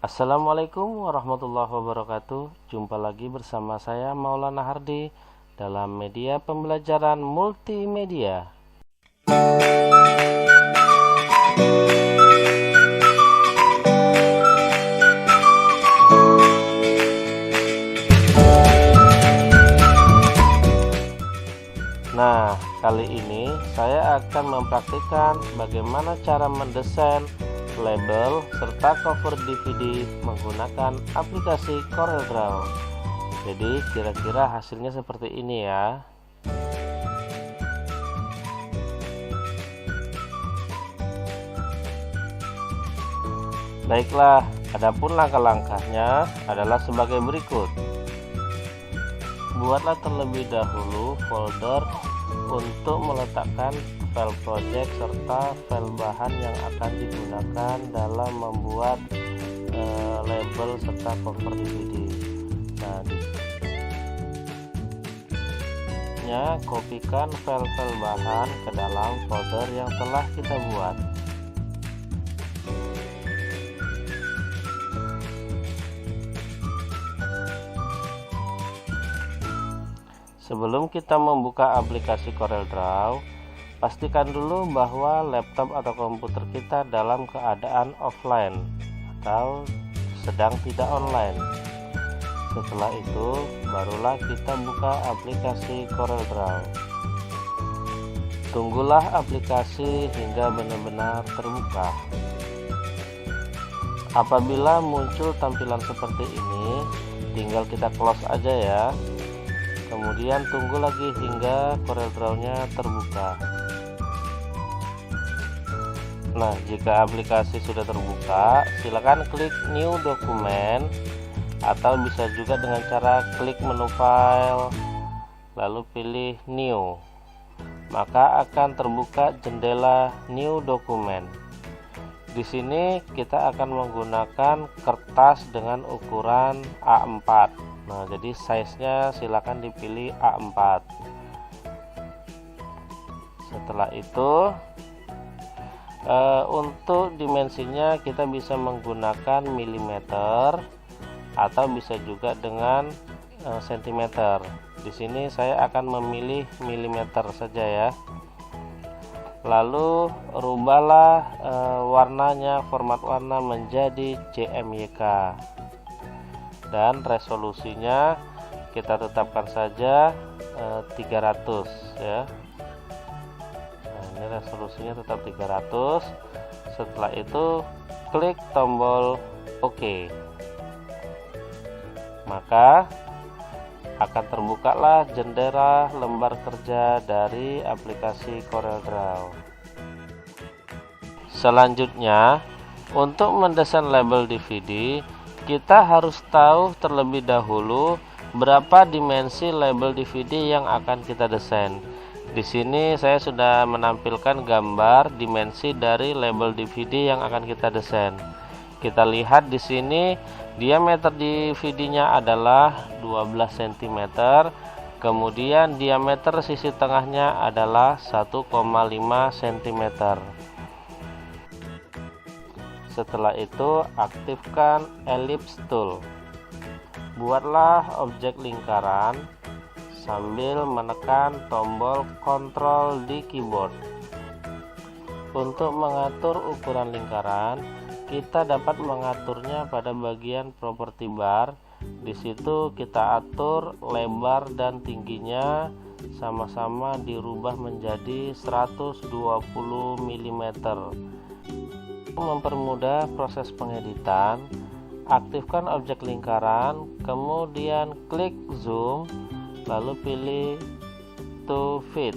Assalamualaikum warahmatullahi wabarakatuh. Jumpa lagi bersama saya Maulana Hardi dalam media pembelajaran multimedia. Nah, kali ini saya akan mempraktikkan bagaimana cara mendesain label serta cover DVD menggunakan aplikasi CorelDRAW. Jadi kira-kira hasilnya seperti ini ya. Baiklah, adapun langkah-langkahnya adalah sebagai berikut. Buatlah terlebih dahulu folder untuk meletakkan file project serta file bahan yang akan digunakan dalam membuat label serta cover DVD. Nah, kopikan file-file bahan ke dalam folder yang telah kita buat. Sebelum kita membuka aplikasi CorelDRAW, pastikan dulu bahwa laptop atau komputer kita dalam keadaan offline atau sedang tidak online. Setelah itu, barulah kita buka aplikasi CorelDRAW. Tunggulah aplikasi hingga benar-benar terbuka. Apabila muncul tampilan seperti ini, tinggal kita close aja ya. Kemudian tunggu lagi hingga CorelDRAW-nya terbuka. Nah, jika aplikasi sudah terbuka, silakan klik New Document atau bisa juga dengan cara klik menu File lalu pilih New. Maka akan terbuka jendela New Document. Di sini kita akan menggunakan kertas dengan ukuran A4. Nah, jadi size-nya silakan dipilih A4. Setelah itu untuk dimensinya kita bisa menggunakan milimeter atau bisa juga dengan sentimeter. Di sini saya akan memilih milimeter saja ya. Lalu rubahlah warnanya, format warna menjadi JMYK. Dan resolusinya kita tetapkan saja 300 ya. Nah, ini resolusinya tetap 300. Setelah itu klik tombol OK. Maka akan terbukalah jendela lembar kerja dari aplikasi CorelDRAW. Selanjutnya, untuk mendesain label DVD, kita harus tahu terlebih dahulu berapa dimensi label DVD yang akan kita desain. Di sini saya sudah menampilkan gambar dimensi dari label DVD yang akan kita desain. Kita lihat di sini diameter DVD-nya adalah 12 cm, kemudian diameter sisi tengahnya adalah 1,5 cm. Setelah itu aktifkan ellipse tool. Buatlah objek lingkaran sambil menekan tombol Ctrl di keyboard. Untuk mengatur ukuran lingkaran, kita dapat mengaturnya pada bagian properti bar. Di situ kita atur lebar dan tingginya sama-sama dirubah menjadi 120 mm. Mempermudah proses pengeditan, aktifkan objek lingkaran, kemudian klik zoom, lalu pilih to fit.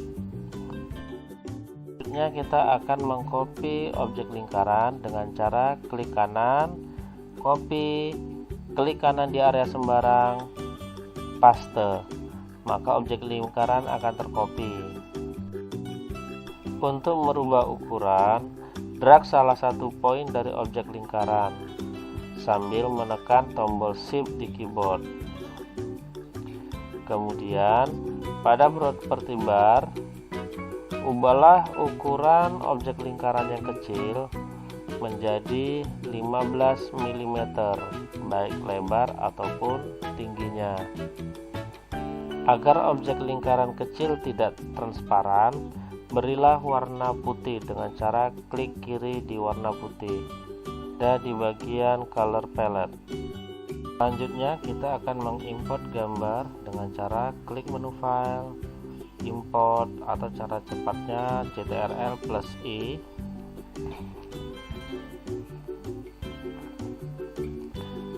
Selanjutnya kita akan mengcopy objek lingkaran dengan cara klik kanan, copy, klik kanan di area sembarang, paste. Maka objek lingkaran akan tercopy. Untuk merubah ukuran, drag salah satu poin dari objek lingkaran sambil menekan tombol Shift di keyboard. Kemudian pada properti bar, ubahlah ukuran objek lingkaran yang kecil menjadi 15 mm baik lebar ataupun tingginya. Agar objek lingkaran kecil tidak transparan, berilah warna putih dengan cara klik kiri di warna putih dan di bagian color palette. Selanjutnya kita akan mengimport gambar dengan cara klik menu file, import, atau cara cepatnya Ctrl+I.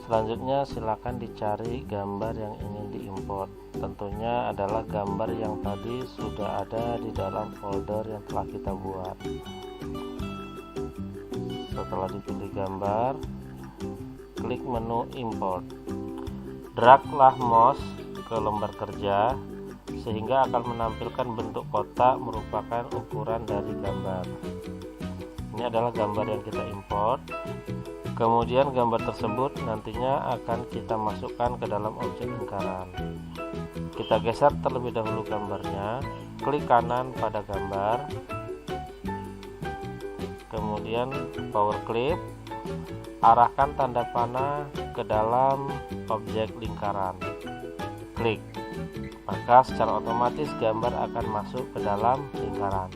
Selanjutnya silakan dicari gambar yang ingin diimport. Tentunya adalah gambar yang tadi sudah ada di dalam folder yang telah kita buat. Setelah dipilih gambar, klik menu import. Draglah mouse ke lembar kerja sehingga akan menampilkan bentuk kotak merupakan ukuran dari gambar. Ini adalah gambar yang kita import. Kemudian gambar tersebut nantinya akan kita masukkan ke dalam objek lingkaran. Kita geser terlebih dahulu gambarnya, klik kanan pada gambar, kemudian power clip, arahkan tanda panah ke dalam objek lingkaran, klik, maka secara otomatis gambar akan masuk ke dalam lingkaran.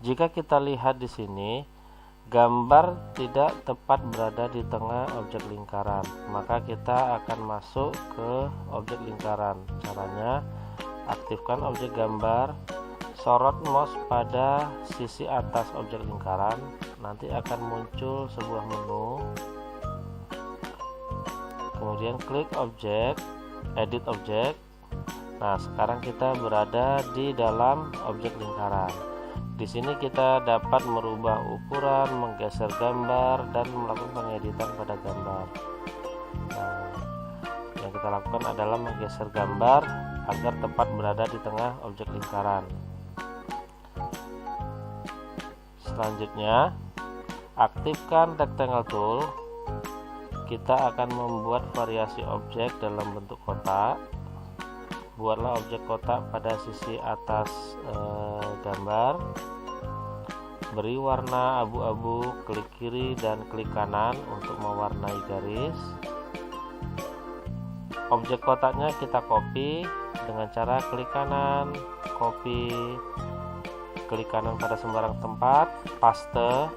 Jika kita lihat di sini, gambar tidak tepat berada di tengah objek lingkaran, maka kita akan masuk ke objek lingkaran. Caranya, aktifkan objek gambar, sorot mouse pada sisi atas objek lingkaran, nanti akan muncul sebuah menu, kemudian klik objek, edit objek. Nah, sekarang kita berada di dalam objek lingkaran. Di sini kita dapat merubah ukuran, menggeser gambar, dan melakukan pengeditan pada gambar. Nah, yang kita lakukan adalah menggeser gambar agar tepat berada di tengah objek lingkaran. Selanjutnya, aktifkan rectangle tool. Kita akan membuat variasi objek dalam bentuk kotak. Buatlah objek kotak pada sisi atas gambar, beri warna abu-abu, klik kiri dan klik kanan untuk mewarnai garis. Objek kotaknya kita copy dengan cara klik kanan, copy, klik kanan pada sembarang tempat, paste,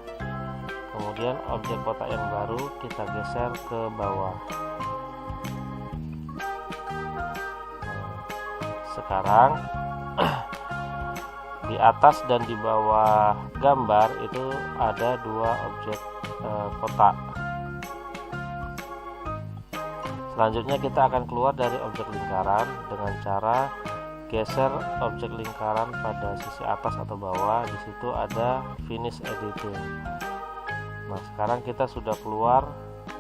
kemudian objek kotak yang baru kita geser ke bawah. Sekarang di atas dan di bawah gambar itu ada dua objek kotak. Selanjutnya kita akan keluar dari objek lingkaran dengan cara geser objek lingkaran pada sisi atas atau bawah. Di situ ada finish editing. Nah, sekarang kita sudah keluar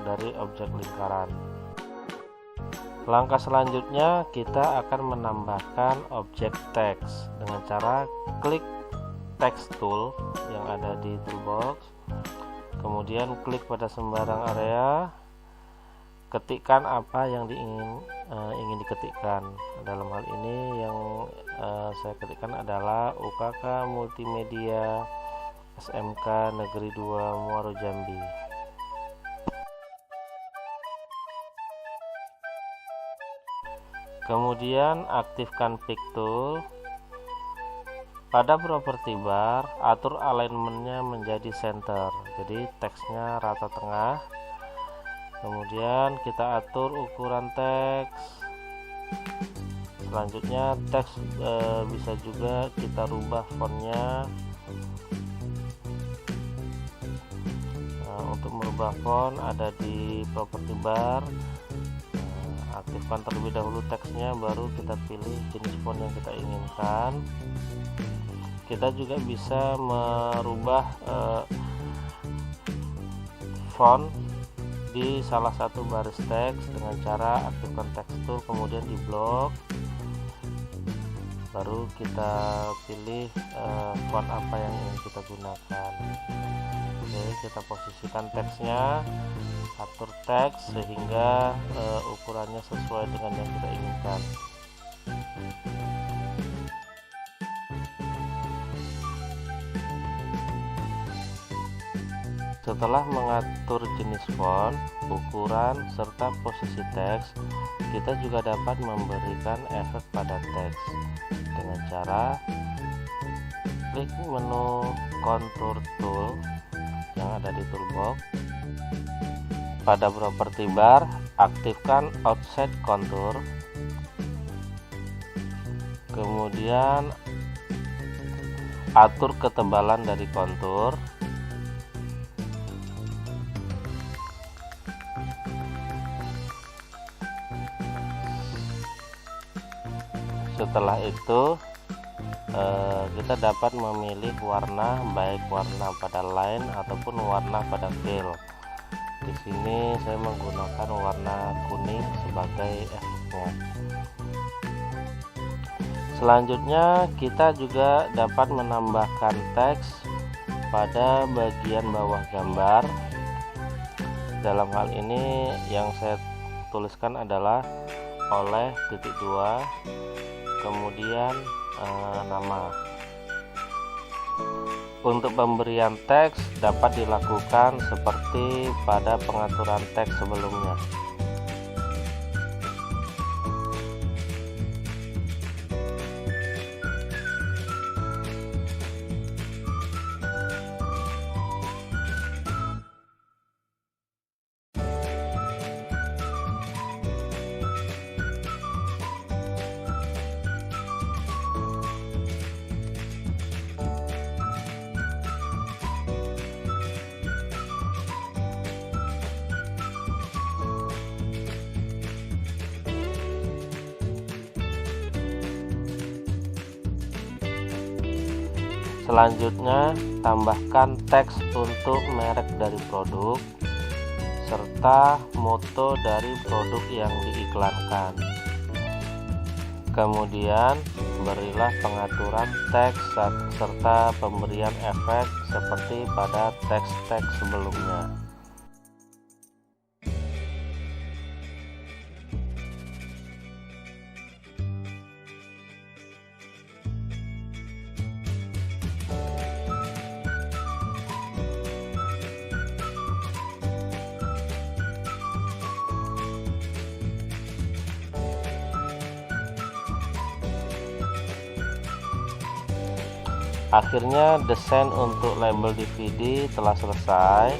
dari objek lingkaran. Langkah selanjutnya kita akan menambahkan objek teks dengan cara klik text tool yang ada di toolbox, kemudian klik pada sembarang area, ketikkan apa yang ingin diketikkan. Dalam hal ini yang saya ketikkan adalah UKK Multimedia SMK Negeri 2 Muaro Jambi. Kemudian aktifkan pick tool. Pada properti bar, atur alignmentnya menjadi center, jadi teksnya rata tengah. Kemudian kita atur ukuran teks. Selanjutnya teks bisa juga kita rubah fontnya. Nah, untuk merubah font ada di properti bar. Aktifkan terlebih dahulu teksnya, baru kita pilih jenis font yang kita inginkan. Kita juga bisa merubah font di salah satu baris teks dengan cara aktifkan text tool, kemudian di blok, baru kita pilih font apa yang ingin kita gunakan. Oke, kita posisikan teksnya, atur teks sehingga ukurannya sesuai dengan yang kita inginkan. Setelah mengatur jenis font, ukuran, serta posisi teks, kita juga dapat memberikan efek pada teks dengan cara klik menu contour tool yang ada di toolbox. Pada properti bar, aktifkan offset contour. Kemudian atur ketebalan dari kontur. Setelah itu kita dapat memilih warna, baik warna pada line ataupun warna pada fill. Di sini saya menggunakan warna kuning sebagai efeknya. Selanjutnya kita juga dapat menambahkan teks pada bagian bawah gambar. Dalam hal ini yang saya tuliskan adalah oleh titik 2 kemudian nama. Untuk pemberian teks dapat dilakukan seperti pada pengaturan teks sebelumnya. Selanjutnya, tambahkan teks untuk merek dari produk serta moto dari produk yang diiklankan. Kemudian, berilah pengaturan teks serta pemberian efek seperti pada teks-teks sebelumnya. Akhirnya desain untuk label DVD telah selesai.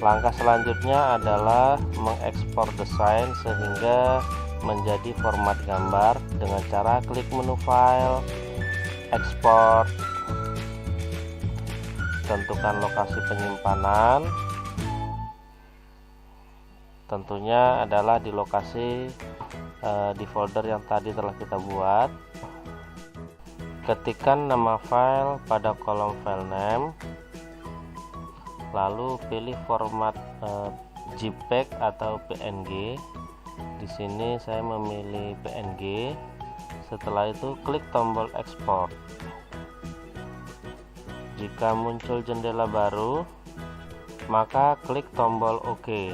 Langkah selanjutnya adalah mengekspor desain sehingga menjadi format gambar dengan cara klik menu file, ekspor, tentukan lokasi penyimpanan. Tentunya adalah di lokasi di folder yang tadi telah kita buat. Ketikkan nama file pada kolom file name, lalu pilih format JPEG atau PNG. Di sini saya memilih PNG. Setelah itu klik tombol ekspor. Jika muncul jendela baru, maka klik tombol OK.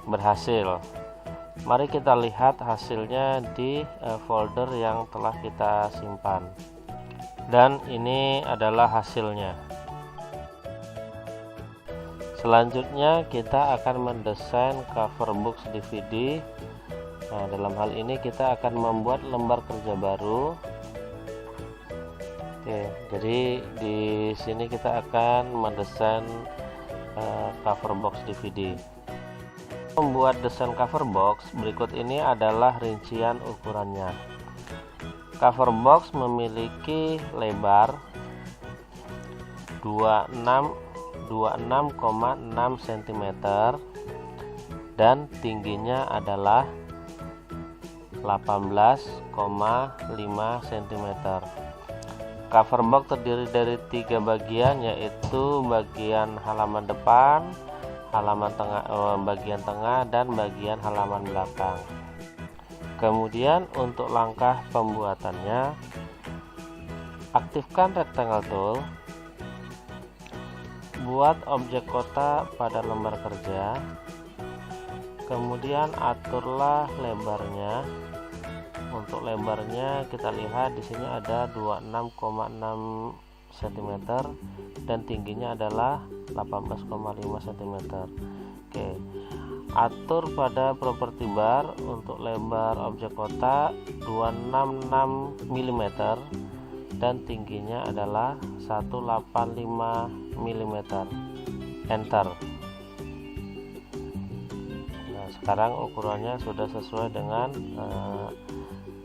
Berhasil. Mari kita lihat hasilnya di folder yang telah kita simpan. Dan ini adalah hasilnya. Selanjutnya kita akan mendesain cover box DVD. Nah, dalam hal ini kita akan membuat lembar kerja baru. Oke, jadi di sini kita akan mendesain cover box DVD. Membuat desain cover box berikut ini adalah rincian ukurannya. Cover box memiliki lebar 26,6 cm dan tingginya adalah 18,5 cm. Cover box terdiri dari 3 bagian, yaitu bagian halaman depan, halaman tengah, bagian tengah, dan bagian halaman belakang. Kemudian untuk langkah pembuatannya, aktifkan rectangle tool, buat objek kotak pada lembar kerja, kemudian aturlah lebarnya. Untuk lebarnya kita lihat di sini ada 26,6 cm dan tingginya adalah 18,5 cm. Oke, atur pada properti bar untuk lebar objek kotak 266 mm dan tingginya adalah 185 mm. Enter. Nah, sekarang ukurannya sudah sesuai dengan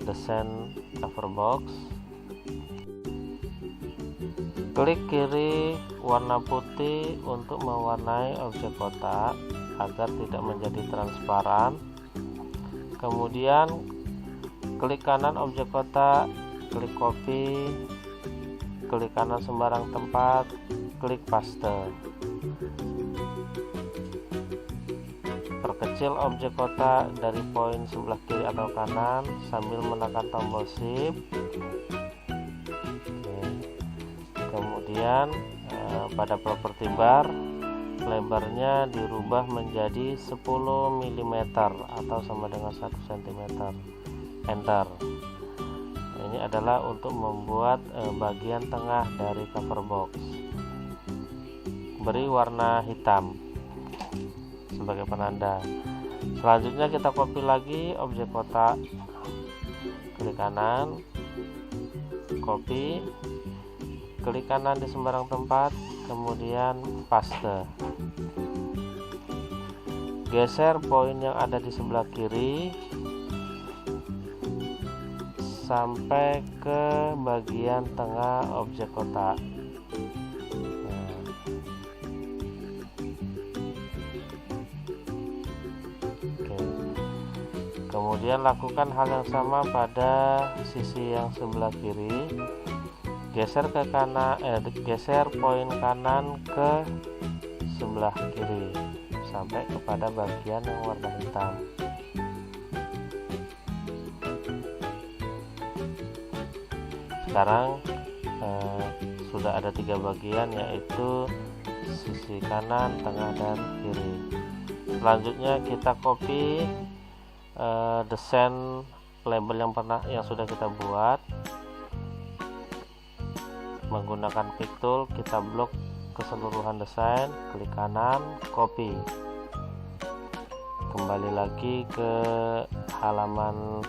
desain cover box. Klik kiri warna putih untuk mewarnai objek kotak agar tidak menjadi transparan. Kemudian klik kanan objek kotak, klik copy, klik kanan sembarang tempat, klik paste. Perkecil objek kotak dari poin sebelah kiri atau kanan sambil menekan tombol shift. Kemudian pada properti bar lebarnya dirubah menjadi 10 mm atau sama dengan 1 cm. Enter. Ini adalah untuk membuat bagian tengah dari cover box. Beri warna hitam sebagai penanda. Selanjutnya kita copy lagi objek kotak, klik kanan, copy, klik kanan di sembarang tempat, kemudian paste. Geser poin yang ada di sebelah kiri sampai ke bagian tengah objek kotak. Kemudian lakukan hal yang sama pada sisi yang sebelah kiri. Geser ke kanan, geser poin kanan ke sebelah kiri sampai kepada bagian yang warna hitam. Sekarang sudah ada 3 bagian, yaitu sisi kanan, tengah, dan kiri. Selanjutnya kita copy desain label yang sudah kita buat. Menggunakan pick tool kita blok keseluruhan desain, klik kanan, copy, kembali lagi ke halaman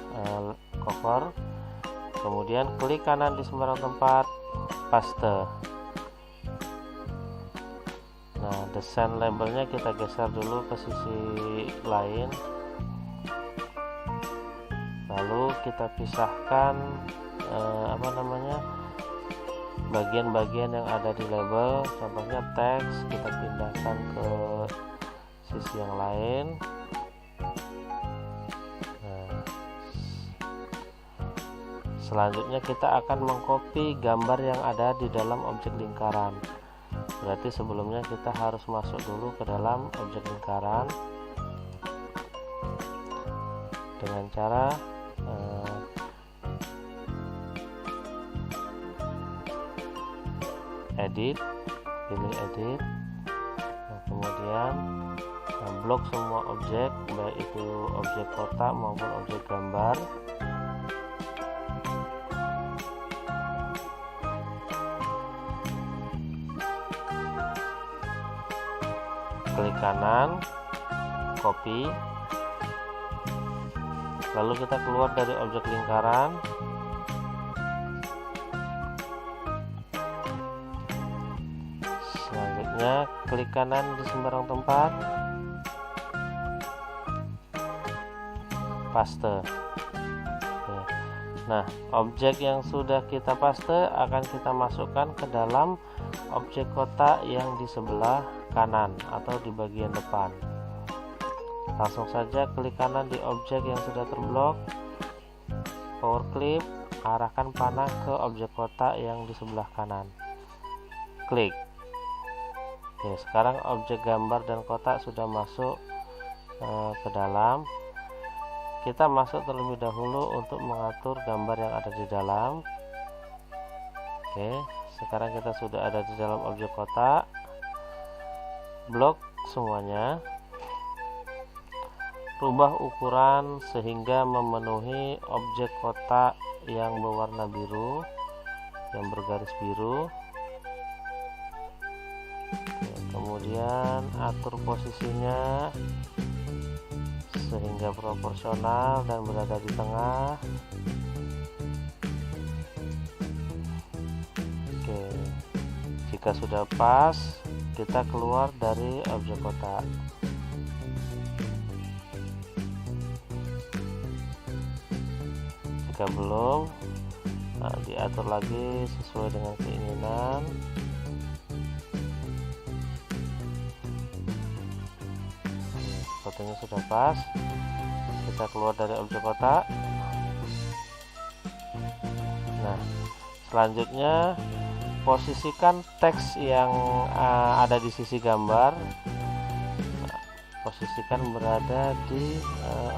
cover, kemudian klik kanan di sembarang tempat, paste. Nah, desain labelnya kita geser dulu ke sisi lain, lalu kita pisahkan bagian-bagian yang ada di label. Contohnya teks kita pindahkan ke sisi yang lain. Nah, selanjutnya kita akan mengcopy gambar yang ada di dalam objek lingkaran. Berarti sebelumnya kita harus masuk dulu ke dalam objek lingkaran dengan cara edit, pilih edit. Nah, kemudian blok semua objek, baik itu objek kotak maupun objek gambar. Klik kanan, copy, lalu kita keluar dari objek lingkaran. Selanjutnya klik kanan di sembarang tempat, paste. Nah, objek yang sudah kita paste akan kita masukkan ke dalam objek kotak yang di sebelah kanan atau di bagian depan. Langsung saja klik kanan di objek yang sudah terblok, power clip, arahkan panah ke objek kotak yang di sebelah kanan, klik. Oke, sekarang objek gambar dan kotak sudah masuk ke dalam. Kita masuk terlebih dahulu untuk mengatur gambar yang ada di dalam. Oke, sekarang kita sudah ada di dalam objek kotak. Blok semuanya, rubah ukuran sehingga memenuhi objek kotak yang berwarna biru, yang bergaris biru. Kemudian atur posisinya sehingga proporsional dan berada di tengah. Oke, jika sudah pas, kita keluar dari objek kotak. Jika belum, diatur lagi sesuai dengan keinginan. Fotonya sudah pas, kita keluar dari objek kotak. Nah, selanjutnya posisikan teks yang ada di sisi gambar, posisikan berada di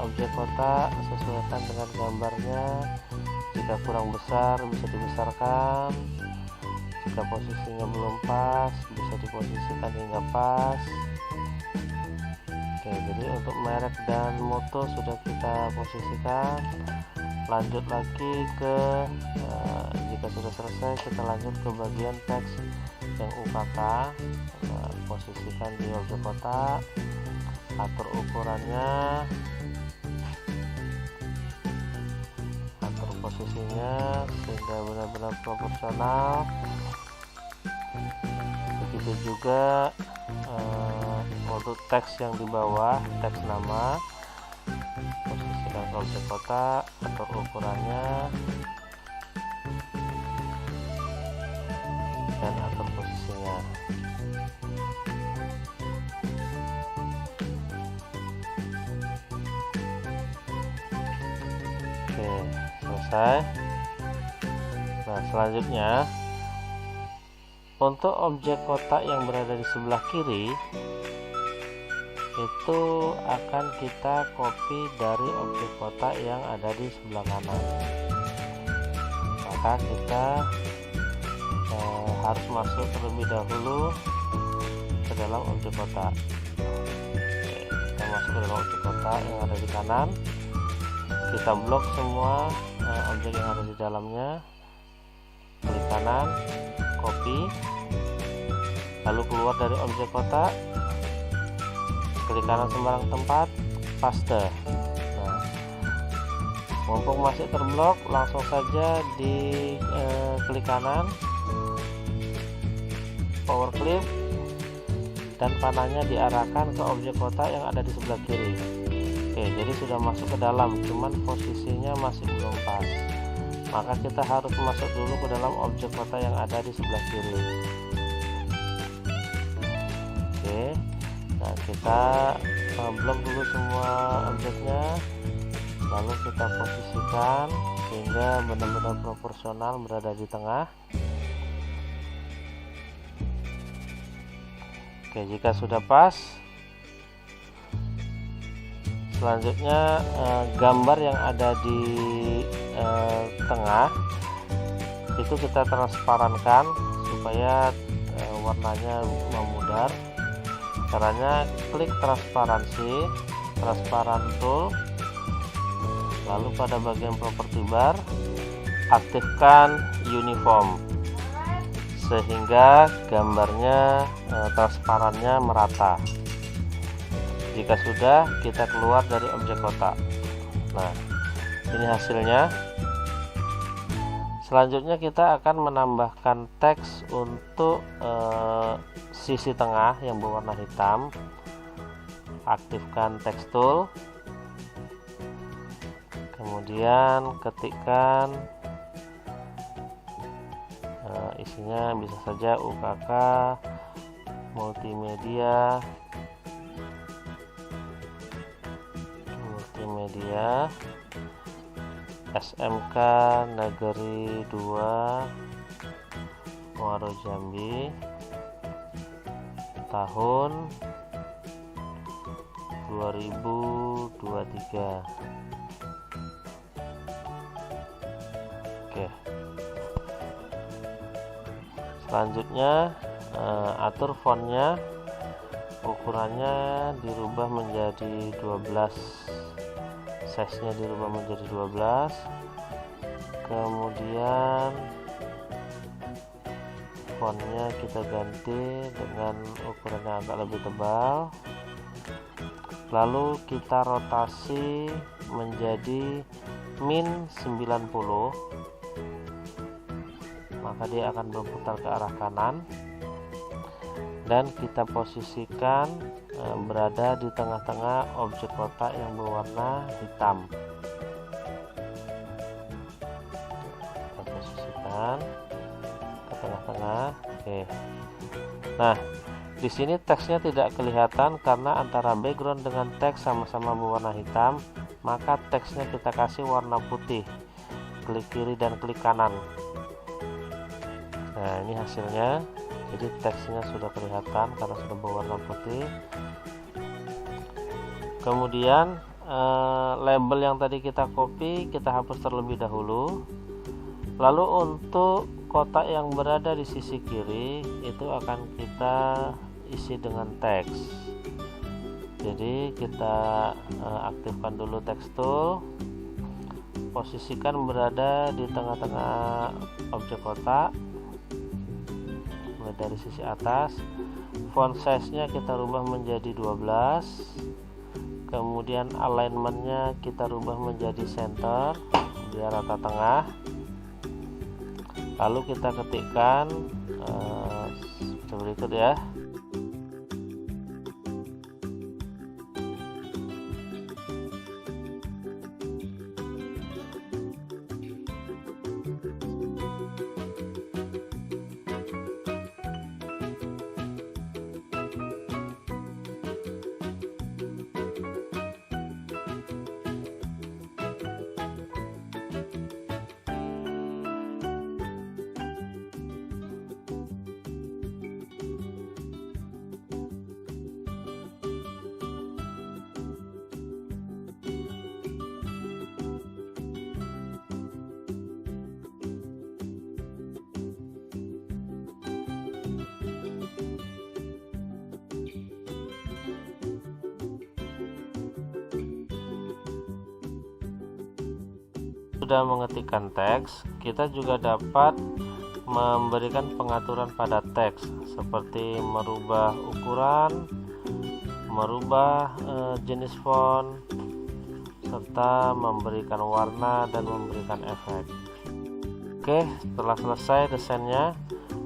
objek kotak, sesuaikan dengan gambarnya. Jika kurang besar bisa dibesarkan, jika posisinya belum pas bisa diposisikan hingga pas. Oke, jadi untuk merek dan moto sudah kita posisikan. Lanjut lagi ke jika sudah selesai, kita lanjut ke bagian teks yang UKK. Posisikan di objek kotak, atur ukurannya, atur posisinya sehingga benar-benar proporsional. Begitu juga untuk teks yang di bawah, teks nama, posisikan ke objek kotak, atur ukurannya, dan atur posisinya. Oke, selesai. Nah, selanjutnya untuk objek kotak yang berada di sebelah kiri itu akan kita copy dari objek kotak yang ada di sebelah kanan. Maka kita harus masuk terlebih dahulu ke dalam objek kotak. Kita masuk ke dalam objek kotak yang ada di kanan, kita blok semua objek yang ada di dalamnya, klik kanan, copy, lalu keluar dari objek kotak, klik kanan sembarang tempat, paste. Nah, mumpung masih terblok, langsung saja di klik kanan, power clip, dan panahnya diarahkan ke objek kotak yang ada di sebelah kiri. Oke, jadi sudah masuk ke dalam, cuman posisinya masih belum pas. Maka kita harus masuk dulu ke dalam objek kotak yang ada di sebelah kiri. Oke, nah kita blok dulu semua objeknya, lalu kita posisikan sehingga benar-benar proporsional berada di tengah. Oke, jika sudah pas, selanjutnya gambar yang ada di tengah itu kita transparankan supaya warnanya memudar. Caranya klik transparansi, transparan tool, lalu pada bagian properti bar aktifkan uniform sehingga gambarnya transparannya merata. Jika sudah, kita keluar dari objek kotak. Nah, ini hasilnya. Selanjutnya kita akan menambahkan teks untuk sisi tengah yang berwarna hitam. Aktifkan teks tool, kemudian ketikkan isinya, bisa saja UKK, multimedia, SMK Negeri 2 Muaro Jambi, tahun 2023. Oke, selanjutnya atur fontnya, ukurannya dirubah menjadi 12, size-nya dirubah menjadi 12, kemudian fontnya kita ganti dengan ukuran yang agak lebih tebal, lalu kita rotasi menjadi min 90, maka dia akan berputar ke arah kanan, dan kita posisikan berada di tengah-tengah objek kotak yang berwarna hitam. Kita posisikan ke tengah-tengah. Oke. Nah, di sini teksnya tidak kelihatan karena antara background dengan teks sama-sama berwarna hitam, maka teksnya kita kasih warna putih. Klik kiri dan klik kanan. Nah, ini hasilnya. Jadi teksnya sudah kelihatan karena sudah berwarna putih. Kemudian label yang tadi kita copy kita hapus terlebih dahulu. Lalu untuk kotak yang berada di sisi kiri itu akan kita isi dengan teks. Jadi kita aktifkan dulu text tool, posisikan berada di tengah-tengah objek kotak mulai dari sisi atas. Font size nya kita rubah menjadi 12, kemudian alignmentnya kita rubah menjadi center biar rata tengah, lalu kita ketikkan seperti berikut ya. Sudah mengetikkan teks, kita juga dapat memberikan pengaturan pada teks seperti merubah ukuran, merubah jenis font, serta memberikan warna dan memberikan efek. Oke, setelah selesai desainnya,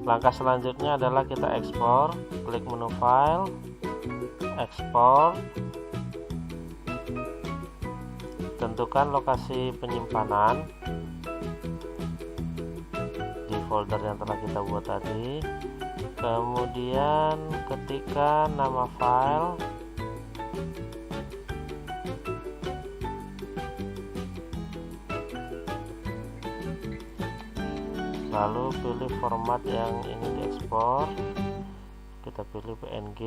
langkah selanjutnya adalah kita ekspor. Klik menu file, ekspor, tentukan lokasi penyimpanan di folder yang telah kita buat tadi, kemudian ketikkan nama file, lalu pilih format yang ingin diekspor, kita pilih PNG,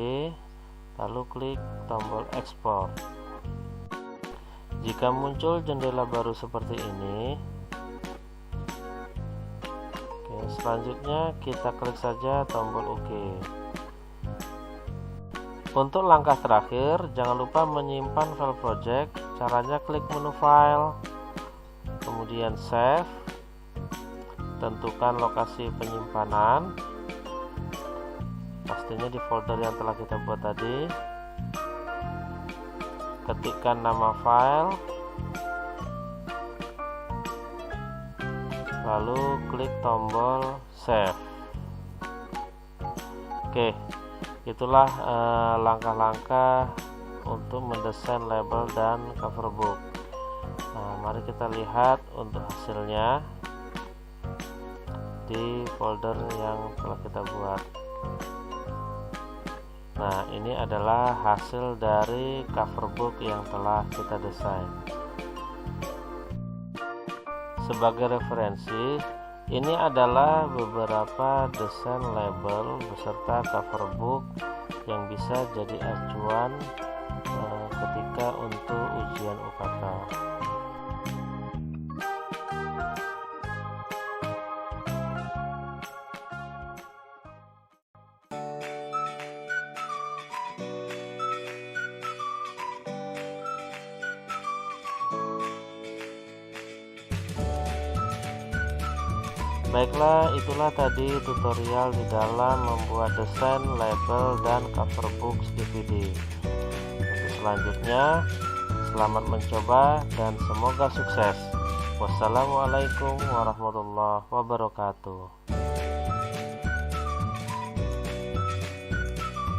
lalu klik tombol ekspor. Jika muncul jendela baru seperti ini, selanjutnya kita klik saja tombol OK. Untuk langkah terakhir, jangan lupa menyimpan file project. Caranya klik menu file, kemudian save, tentukan lokasi penyimpanan, pastinya di folder yang telah kita buat tadi. Ketikkan nama file, lalu klik tombol save. Oke, itulah langkah-langkah untuk mendesain label dan cover book. Nah, mari kita lihat untuk hasilnya di folder yang telah kita buat. Nah, ini adalah hasil dari cover book yang telah kita desain. Sebagai referensi, ini adalah beberapa desain label beserta cover book yang bisa jadi acuan ketika untuk ujian UKK. Baiklah, itulah tadi tutorial di dalam membuat desain label dan cover box DVD. Untuk selanjutnya, selamat mencoba dan semoga sukses. Wassalamualaikum warahmatullahi wabarakatuh.